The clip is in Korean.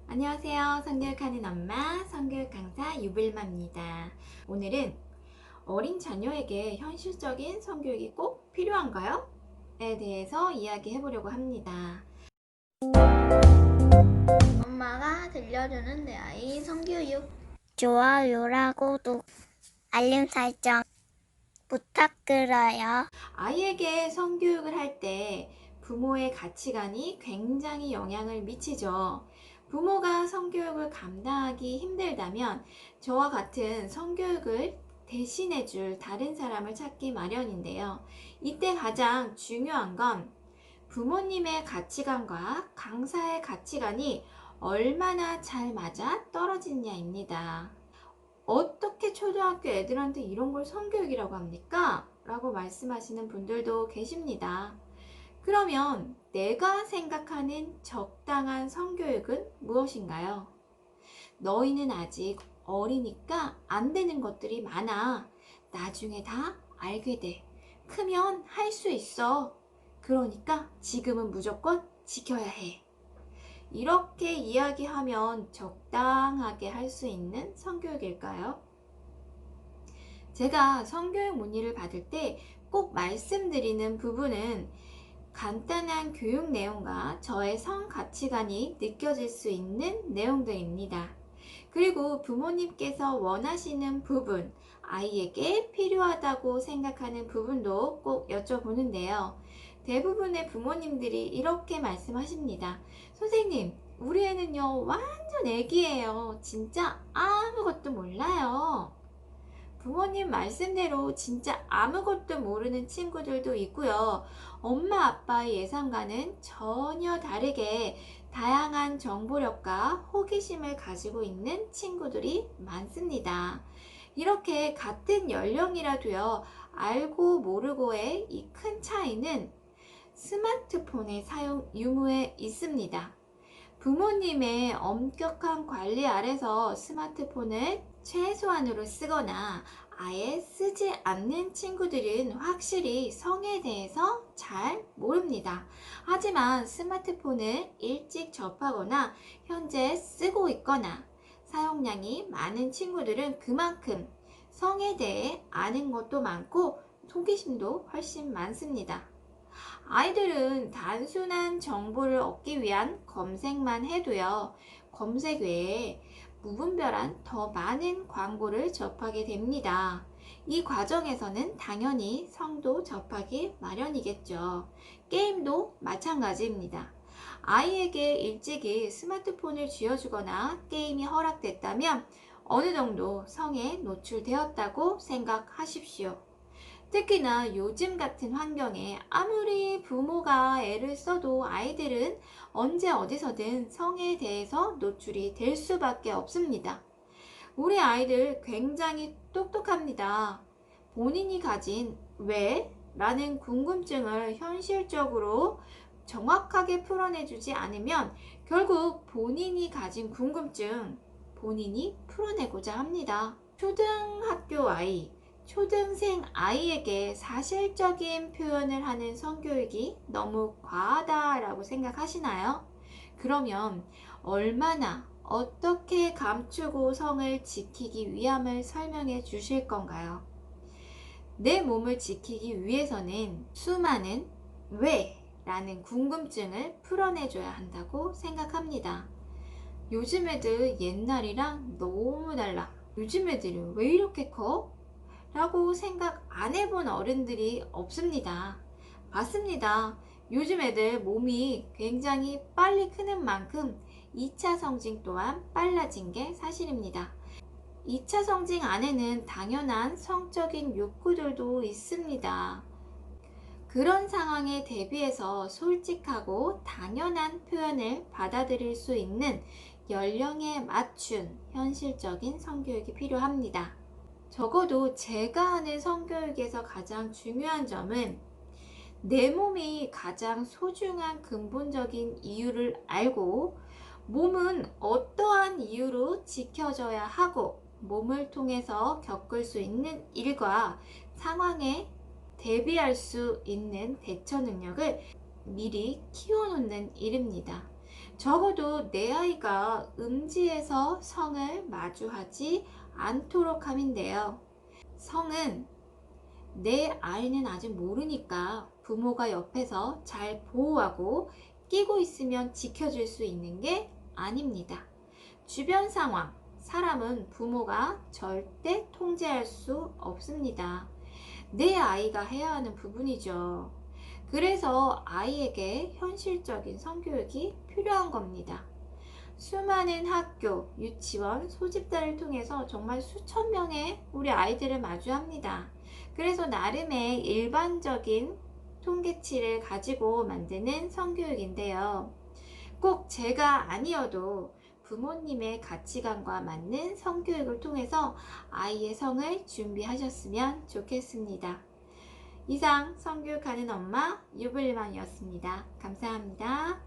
안녕하세요. 성교육하는 엄마, 성교육 강사 유불마입니다. 오늘은 어린 자녀에게 현실적인 성교육이 꼭 필요한가요? 에 대해서 이야기해 보려고 합니다. 엄마가 들려주는 내 아이 성교육. 좋아요랑 구독, 알림 설정 부탁드려요. 아이에게 성교육을 할 때 부모의 가치관이 굉장히 영향을 미치죠. 부모가 성교육을 감당하기 힘들다면 저와 같은 성교육을 대신해 줄 다른 사람을 찾기 마련인데요. 이때 가장 중요한 건 부모님의 가치관과 강사의 가치관이 얼마나 잘 맞아 떨어지느냐입니다. 어떻게 초등학교 애들한테 이런 걸 성교육이라고 합니까? 라고 말씀하시는 분들도 계십니다. 그러면 내가 생각하는 적당한 성교육은 무엇인가요? 너희는 아직 어리니까 안 되는 것들이 많아. 나중에 다 알게 돼. 크면 할 수 있어. 그러니까 지금은 무조건 지켜야 해. 이렇게 이야기하면 적당하게 할 수 있는 성교육일까요? 제가 성교육 문의를 받을 때 꼭 말씀드리는 부분은 간단한 교육 내용과 저의 성 가치관이 느껴질 수 있는 내용들입니다. 그리고 부모님께서 원하시는 부분, 아이에게 필요하다고 생각하는 부분도 꼭 여쭤보는데요. 대부분의 부모님들이 이렇게 말씀하십니다. 선생님, 우리 애는요, 완전 애기예요. 진짜 아무것도 몰라요. 부모님 말씀대로 진짜 아무것도 모르는 친구들도 있고요. 엄마 아빠의 예상과는 전혀 다르게 다양한 정보력과 호기심을 가지고 있는 친구들이 많습니다. 이렇게 같은 연령이라도요, 알고 모르고의 이 큰 차이는 스마트폰의 사용 유무에 있습니다. 부모님의 엄격한 관리 아래서 스마트폰을 최소한으로 쓰거나 아예 쓰지 않는 친구들은 확실히 성에 대해서 잘 모릅니다. 하지만 스마트폰을 일찍 접하거나 현재 쓰고 있거나 사용량이 많은 친구들은 그만큼 성에 대해 아는 것도 많고 호기심도 훨씬 많습니다. 아이들은 단순한 정보를 얻기 위한 검색만 해도요, 검색 외에 무분별한 더 많은 광고를 접하게 됩니다. 이 과정에서는 당연히 성도 접하기 마련이겠죠. 게임도 마찬가지입니다. 아이에게 일찍이 스마트폰을 쥐어주거나 게임이 허락됐다면 어느 정도 성에 노출되었다고 생각하십시오. 특히나 요즘 같은 환경에 아무리 부모가 애를 써도 아이들은 언제 어디서든 성에 대해서 노출이 될 수밖에 없습니다. 우리 아이들 굉장히 똑똑합니다. 본인이 가진 왜? 라는 궁금증을 현실적으로 정확하게 풀어내주지 않으면 결국 본인이 가진 궁금증, 본인이 풀어내고자 합니다. 초등학교 아이, 초등생 아이에게 사실적인 표현을 하는 성교육이 너무 과하다라고 생각하시나요? 그러면 얼마나 어떻게 감추고 성을 지키기 위함을 설명해 주실 건가요? 내 몸을 지키기 위해서는 수많은 왜? 라는 궁금증을 풀어내줘야 한다고 생각합니다. 요즘 애들 옛날이랑 너무 달라. 요즘 애들이 왜 이렇게 커? 라고 생각 안 해본 어른들이 없습니다. 맞습니다. 요즘 애들 몸이 굉장히 빨리 크는 만큼 2차 성징 또한 빨라진 게 사실입니다. 2차 성징 안에는 당연한 성적인 욕구들도 있습니다. 그런 상황에 대비해서 솔직하고 당연한 표현을 받아들일 수 있는 연령에 맞춘 현실적인 성교육이 필요합니다. 적어도 제가 하는 성교육에서 가장 중요한 점은 내 몸이 가장 소중한 근본적인 이유를 알고 몸은 어떠한 이유로 지켜져야 하고 몸을 통해서 겪을 수 있는 일과 상황에 대비할 수 있는 대처 능력을 미리 키워놓는 일입니다. 적어도 내 아이가 음지에서 성을 마주하지 않도록 함인데요. 성은 내 아이는 아직 모르니까 부모가 옆에서 잘 보호하고 끼고 있으면 지켜줄 수 있는 게 아닙니다. 주변 상황, 사람은 부모가 절대 통제할 수 없습니다. 내 아이가 해야 하는 부분이죠. 그래서 아이에게 현실적인 성교육이 필요한 겁니다. 수많은 학교, 유치원, 소집단을 통해서 정말 수천 명의 우리 아이들을 마주합니다. 그래서 나름의 일반적인 통계치를 가지고 만드는 성교육인데요. 꼭 제가 아니어도 부모님의 가치관과 맞는 성교육을 통해서 아이의 성을 준비하셨으면 좋겠습니다. 이상 성교육하는 엄마 유블만이었습니다. 감사합니다.